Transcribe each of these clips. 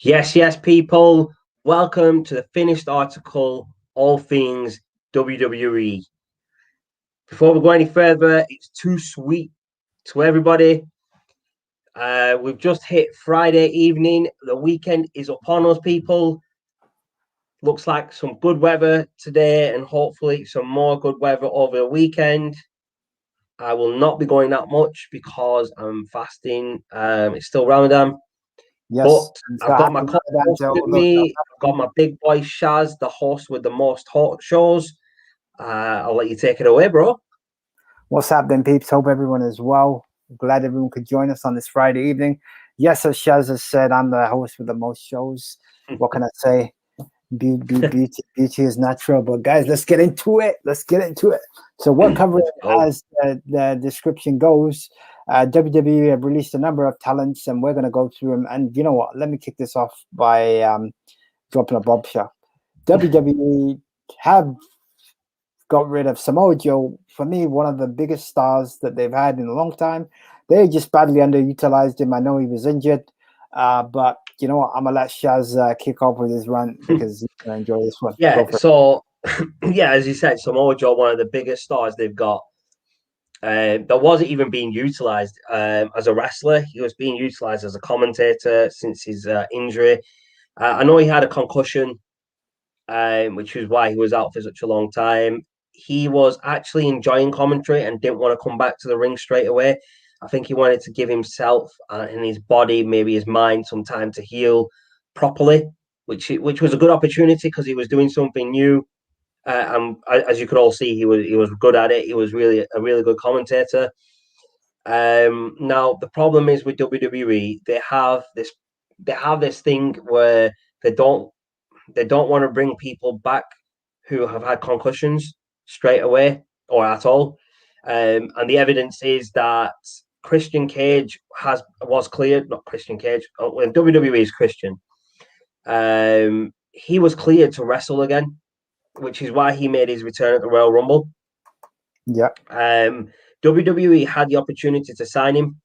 Yes, people. Welcome to the finished article, All Things WWE. Before we go any further, it's too sweet to everybody. We've just hit Friday evening. The weekend is upon us, people. Looks like some good weather today and hopefully some more good weather over the weekend. I will not be going that much because I'm fasting. It's still Ramadan. Yes, But I've got my co-host with me. I've got my big boy Shaz, the host with the most hot shows. I'll let you take it away, bro. What's happening, peeps? Hope everyone is well. Glad everyone could join us on this Friday evening. Yes, as Shaz has said, I'm the host with the most shows. What can I say? Beauty is natural. But guys, let's get into it. So what covering, as the description goes, WWE have released a number of talents, and we're going to go through them. And you know what? Let me kick this off by dropping a bombshell. WWE have got rid of Samoa Joe, for me, one of the biggest stars that they've had in a long time. They just badly underutilized him. I know he was injured, but you know what? I'm going to let Shaz kick off with his run because he's going to enjoy this one. Yeah, so, as you said, Samoa Joe, one of the biggest stars they've got. That wasn't even being utilized as a wrestler. He was being utilized as a commentator since his injury. I know he had a concussion, which was why he was out for such a long time. He was actually enjoying commentary and didn't want to come back to the ring straight away. I think he wanted to give himself and his body, maybe his mind, some time to heal properly, which was a good opportunity because he was doing something new. And as you could all see, he was good at it. He was really a really good commentator. Now the problem is with WWE, they have this thing where they don't want to bring people back who have had concussions straight away or at all. And the evidence is that Christian Cage was cleared, not Christian Cage. When WWE is Christian, he was cleared to wrestle again, which is why he made his return at the Royal Rumble. Yeah. WWE had the opportunity to sign him,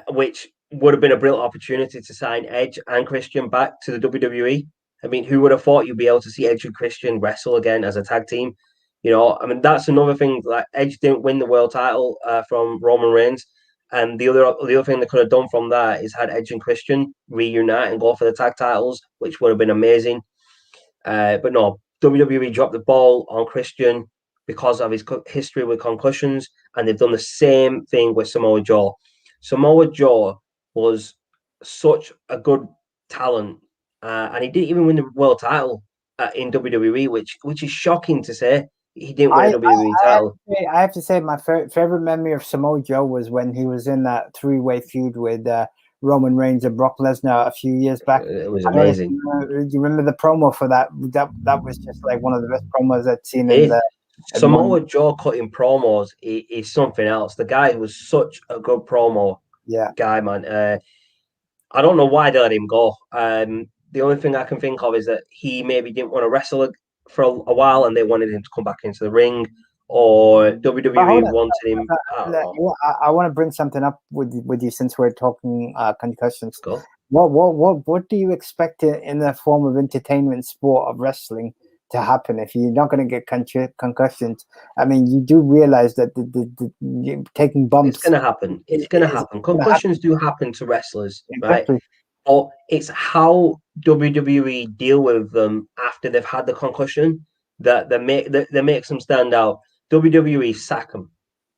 which would have been a brilliant opportunity to sign Edge and Christian back to the WWE. I mean, who would have thought you'd be able to see Edge and Christian wrestle again as a tag team? You know, I mean, that's another thing. Like Edge didn't win the world title from Roman Reigns, and the other thing they could have done from that is had Edge and Christian reunite and go for the tag titles, which would have been amazing. But no, WWE dropped the ball on Christian because of his history with concussions, and they've done the same thing with Samoa Joe. Samoa Joe was such a good talent, and he didn't even win the world title in WWE, which is shocking to say. He didn't win a WWE title. I have to say, my favorite memory of Samoa Joe was when he was in that three-way feud with Roman Reigns and Brock Lesnar a few years back. It was amazing. Do you remember the promo for that? That was just like one of the best promos I'd seen Samoa Joe cutting promos is something else. The guy was such a good promo guy, man. I don't know why they let him go. The only thing I can think of is that he maybe didn't want to wrestle for a while and they wanted him to come back into the ring, or WWE wanted him. I want to bring something up with you since we're talking concussions. Go. What do you expect in the form of entertainment sport of wrestling to happen if you're not going to get concussions? I mean, you do realize that the taking bumps. It's going to happen. It's going to happen. Concussions do happen to wrestlers, exactly. Right? Or it's how WWE deal with them after they've had the concussion that makes them stand out. WWE sack them.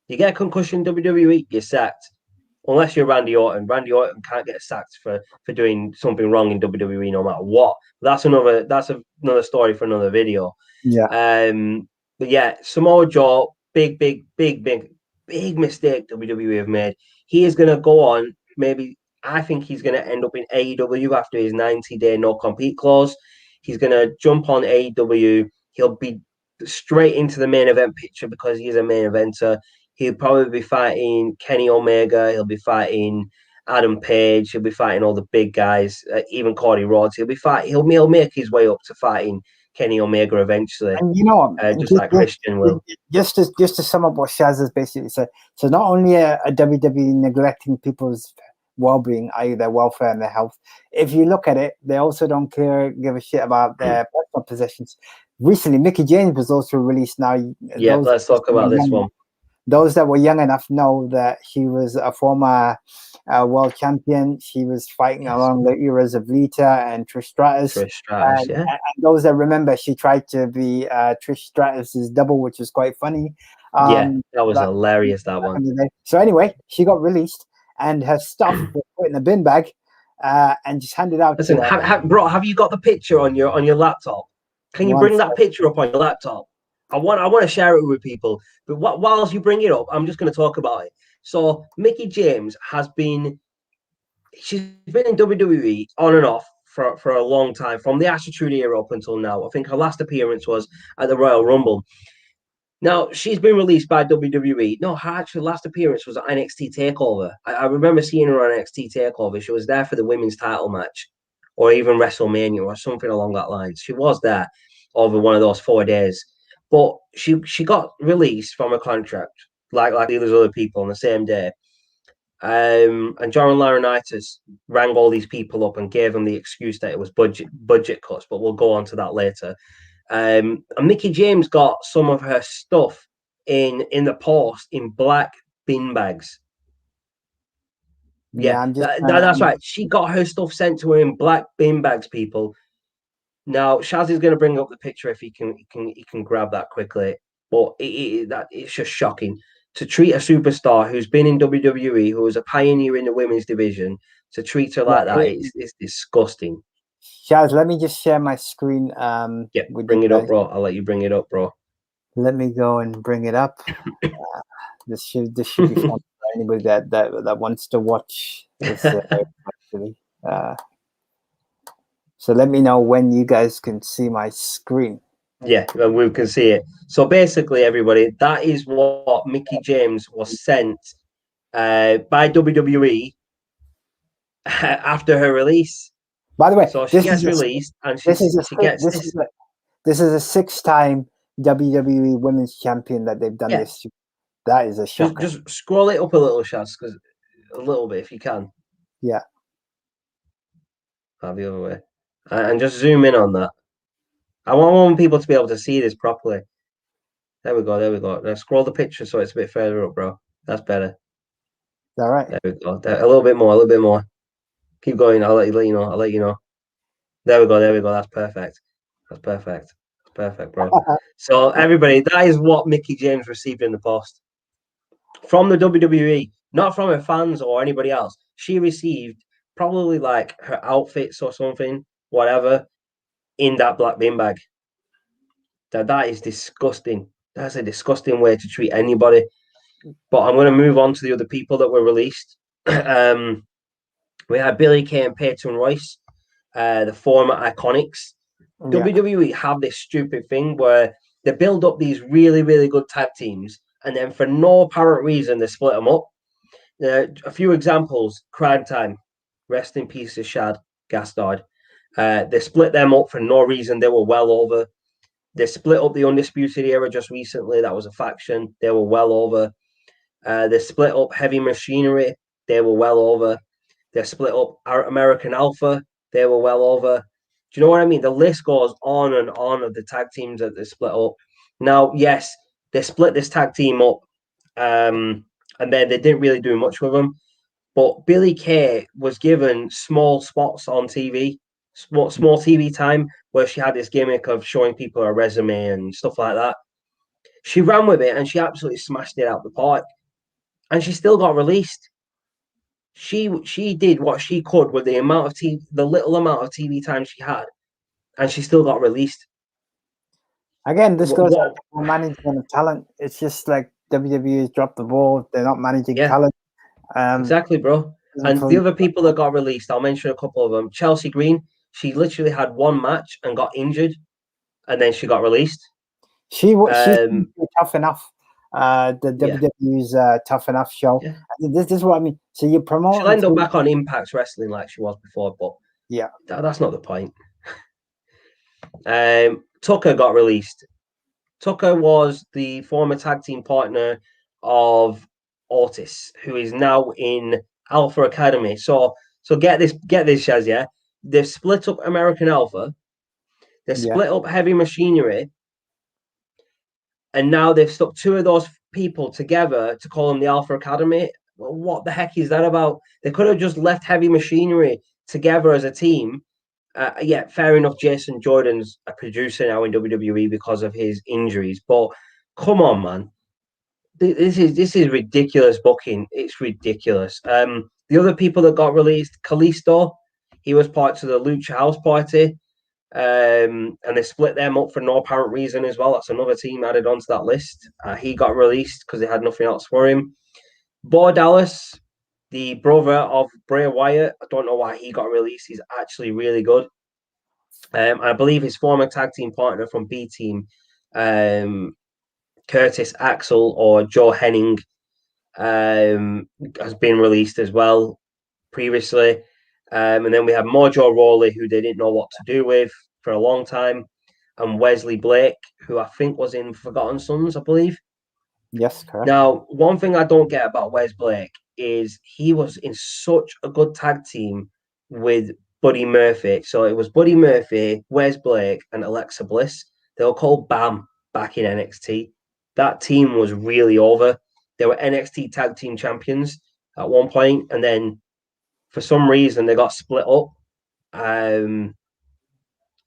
You get a concussion, WWE, you're sacked. Unless you're Randy Orton. Randy Orton can't get sacked for doing something wrong in WWE no matter what. That's another story for another video. Yeah. But yeah, Samoa Joe, big mistake WWE have made. He is gonna go on, maybe I think he's gonna end up in AEW after his 90-day no compete clause. He's gonna jump on AEW. He'll be straight into the main event picture because he's a main eventer. He'll probably be fighting Kenny Omega. He'll be fighting Adam Page. He'll be fighting all the big guys, even Cody Rhodes. He'll make his way up to fighting Kenny Omega eventually. And you know, just like Christian will. Just to sum up what Shaz has basically said. So not only are WWE neglecting people's well-being, i.e. their welfare and their health. If you look at it, they also don't give a shit about their personal possessions. Recently, Mickey James was also released. Now, Yeah, let's talk about this one. Those that were young enough know that she was a former world champion. She was fighting along the eras of Lita and Trish Stratus. And those that remember, she tried to be Trish Stratus's double, which was quite funny. That was hilarious, that one. So anyway, she got released and her stuff was put in a bin bag and just handed out. Listen, bro, have you got the picture on your laptop? Can you bring that picture up on your laptop? I want to share it with people. But whilst you bring it up, I'm just going to talk about it. So Mickey James she's been in WWE on and off for a long time, from the Attitude Era up until now. I think her last appearance was at the Royal Rumble. Now, she's been released by WWE. No, her actual last appearance was at NXT TakeOver. I remember seeing her on NXT TakeOver. She was there for the women's title match, or even WrestleMania, or something along that line. She was there over one of those 4 days. But she got released from a contract, like these other people, on the same day. And John Laurinaitis rang all these people up and gave them the excuse that it was budget cuts, but we'll go on to that later. And Mickey James got some of her stuff in the post in black bin bags. That's right. She got her stuff sent to her in black bin bags, people. Now Shaz is going to bring up the picture if he can grab that quickly. But it's just shocking to treat a superstar who's been in WWE, who was a pioneer in the women's division, to treat her like that. It's disgusting. Shaz, let me just share my screen. Bring it up, bro. I'll let you bring it up, bro. Let me go and bring it up. This should be fun for anybody that wants to watch this. Actually, so let me know when you guys can see my screen. Yeah, we can see it. So basically, everybody, that is what Mickey James was sent by WWE after her release. By the way, so she gets released, and this is a 6-time WWE Women's Champion that they've done this to. That is a shocker. Just scroll it up a little, Shaz, because a little bit, if you can. Yeah. The other way, and just zoom in on that. I want people to be able to see this properly. There we go. Now scroll the picture so it's a bit further up, bro. That's better. All right. There we go. A little bit more. Keep going. I'll let you know. There we go. That's perfect. That's perfect, bro. So everybody, that is what Mickey James received in the post from the WWE, not from her fans or anybody else. She received probably like her outfits or something, whatever, in that black bin bag. That is disgusting. That's a disgusting way to treat anybody. But I'm going to move on to the other people that were released. We had Billie Kay and Peyton Royce, the former Iconics. Yeah. WWE have this stupid thing where they build up these really, really good tag teams, and then for no apparent reason, they split them up. A few examples: Crime Time, rest in peace to Shad Gastard. They split them up for no reason. They were well over. They split up the Undisputed Era just recently. That was a faction. They were well over. They split up Heavy Machinery. They were well over. They split up American Alpha. They were well over. Do you know what I mean? The list goes on and on of the tag teams that they split up. Now, yes, they split this tag team up, and then they didn't really do much with them. But Billie Kay was given small spots on TV, small TV time, where she had this gimmick of showing people her resume and stuff like that. She ran with it and she absolutely smashed it out the park. And she still got released. She did what she could with the little amount of TV time she had, and she still got released. Again, this goes on to management of talent. It's just like WWE has dropped the ball. They're not managing talent. Exactly, bro. And the other people that got released, I'll mention a couple of them. Chelsea Green, she literally had one match and got injured, and then she got released. She's Tough Enough. The WWE's Tough Enough show. Yeah. This is what I mean. So you promote. She'll end up back on Impact Wrestling like she was before, but yeah, that's not the point. Tucker got released. Tucker was the former tag team partner of Otis, who is now in Alpha Academy. So get this, Shaz, yeah? They've split up American Alpha, they've split up Heavy Machinery, and now they've stuck two of those people together to call them the Alpha Academy. Well, what the heck is that about? They could have just left Heavy Machinery together as a team. Yeah, fair enough. Jason Jordan's a producer now in WWE because of his injuries, but come on, man, this is ridiculous booking. It's ridiculous. The other people that got released, Kalisto, he was part of the Lucha House Party, and they split them up for no apparent reason as well. That's another team added onto that list. He got released because they had nothing else for him. Bo Dallas, the brother of Bray Wyatt, I don't know why he got released. He's actually really good. I believe his former tag team partner from B Team, Curtis Axel or Joe Henning, has been released as well previously. And then we have Mojo Rawley, who they didn't know what to do with for a long time, and Wesley Blake, who I think was in Forgotten Sons, I believe. Yes, correct. Now, one thing I don't get about Wes Blake is he was in such a good tag team with Buddy Murphy. So it was Buddy Murphy, Wes Blake, and Alexa Bliss. They were called BAM back in NXT. That team was really over. They were NXT tag team champions at one point, and then for some reason they got split up. And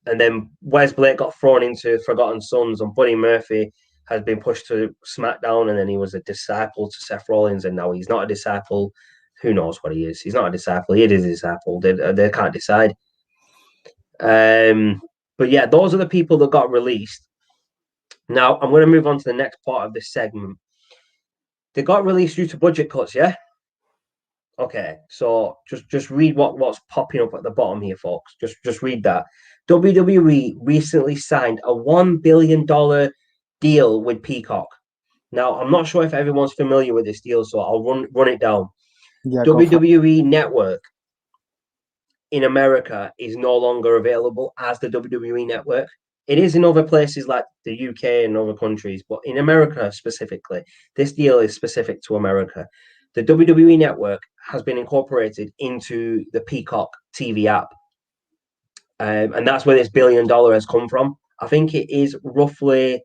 then Wes Blake got thrown into Forgotten Sons, and Buddy Murphy has been pushed to SmackDown, and then he was a disciple to Seth Rollins, and now he's not a disciple. Who knows what he is? He's not a disciple. He is a disciple. They can't decide. But yeah, those are the people that got released. Now I'm going to move on to the next part of this segment. They got released due to budget cuts, yeah? Okay, so just read what's popping up at the bottom here, folks. Just read that. WWE recently signed a $1 billion deal with Peacock. Now, I'm not sure if everyone's familiar with this deal, so I'll run it down. Yeah, WWE Network in America is no longer available as the WWE Network. It is in other places like the UK and other countries, but in America specifically, this deal is specific to America. The WWE Network has been incorporated into the Peacock TV app. And that's where this $1 billion has come from. I think it is roughly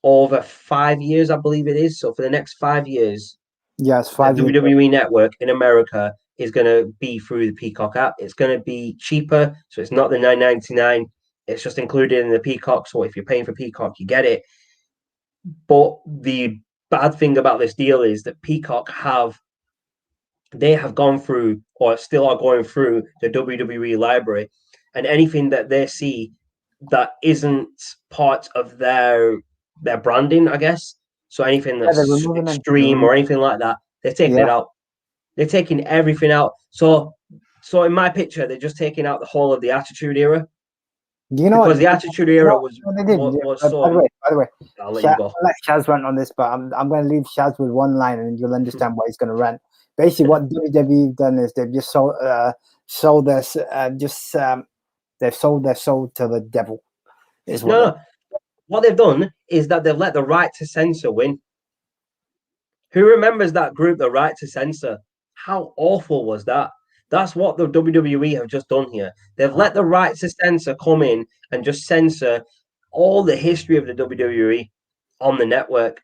over 5 years, I believe it is. So for the next 5 years, yes, 5 the years. WWE Network in America is going to be through the Peacock app. It's going to be cheaper, so it's not the $9.99. It's just included in the Peacock. So if you're paying for Peacock, you get it. But the bad thing about this deal is that Peacock have gone through or still are going through the WWE library, and anything that they see that isn't part of their branding, I guess. So anything that's extreme or anything like that, they're taking it out. They're taking everything out. So in my picture, they're just taking out the whole of the Attitude Era. Do you know because the Attitude Era was so. By the way, I'll let you go. I'll let Shaz rant on this, but I'm going to leave Shaz with one line, and you'll understand why he's going to rant. Basically, what WWE done is they've just sold their soul to the devil. What they've done is that they've let the right to censor win. Who remembers that group, the right to censor? How awful was that? That's what the WWE have just done here. They've let the right to censor come in and just censor all the history of the WWE on the network.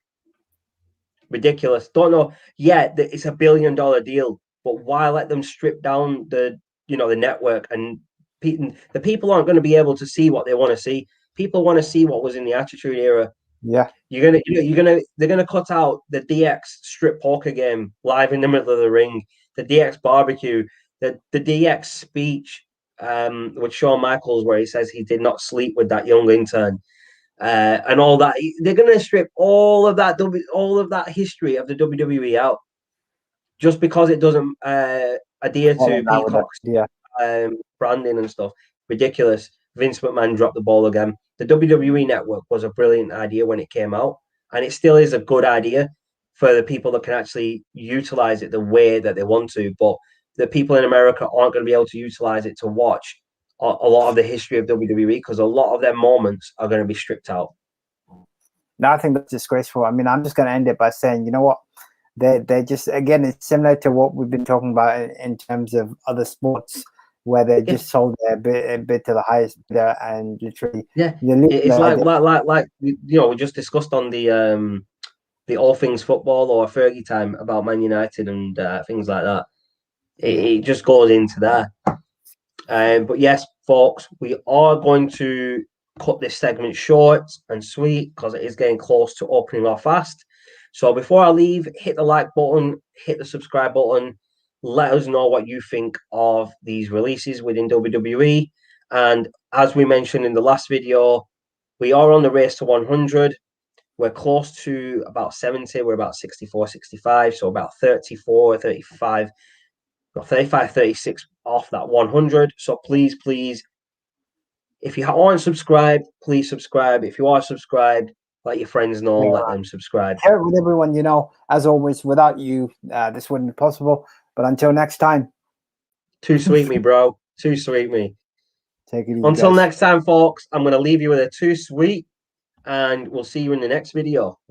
Ridiculous. Don't know. Yeah, it's a $1 billion deal, but why let them strip down the network, and the people aren't going to be able to see what they want to see. People want to see what was in the Attitude Era. Yeah, they're gonna cut out the DX strip poker game live in the middle of the ring, the DX barbecue, the DX speech with Shawn Michaels where he says he did not sleep with that young intern, and all that. They're gonna strip all of that history of the WWE out just because it doesn't adhere to Peacock's branding and stuff. Ridiculous. Vince McMahon dropped the ball again. The WWE Network was a brilliant idea when it came out, and it still is a good idea for the people that can actually utilize it the way that they want to. But the people in America aren't going to be able to utilize it to watch a lot of the history of WWE because a lot of their moments are going to be stripped out. No, I think that's disgraceful. I mean, I'm just going to end it by saying, you know what? they're just, again, it's similar to what we've been talking about in terms of other sports, where they Yeah, just sold a bit to the highest bidder, and literally yeah. you're losing It's the idea. like we just discussed on the All Things Football or Fergie time about Man United and things like that. It just goes into there. But yes, folks, we are going to cut this segment short and sweet because it is getting close to opening our fast. So before I leave, hit the like button, hit the subscribe button. Let us know what you think of these releases within WWE. And as we mentioned in the last video, we are on the race to 100. We're close to about 70. We're about 64, 65. So about 34, 35, 35, 36 off that 100. So please, if you aren't subscribed, please subscribe. If you are subscribed, let your friends know, let them subscribe. Share it with everyone. As always, without you, this wouldn't be possible. But until next time, Too sweet me, bro. Too sweet me. take it easy, Until guys. next time, folks, I'm going to leave you with a too sweet, and we'll see you in the next video.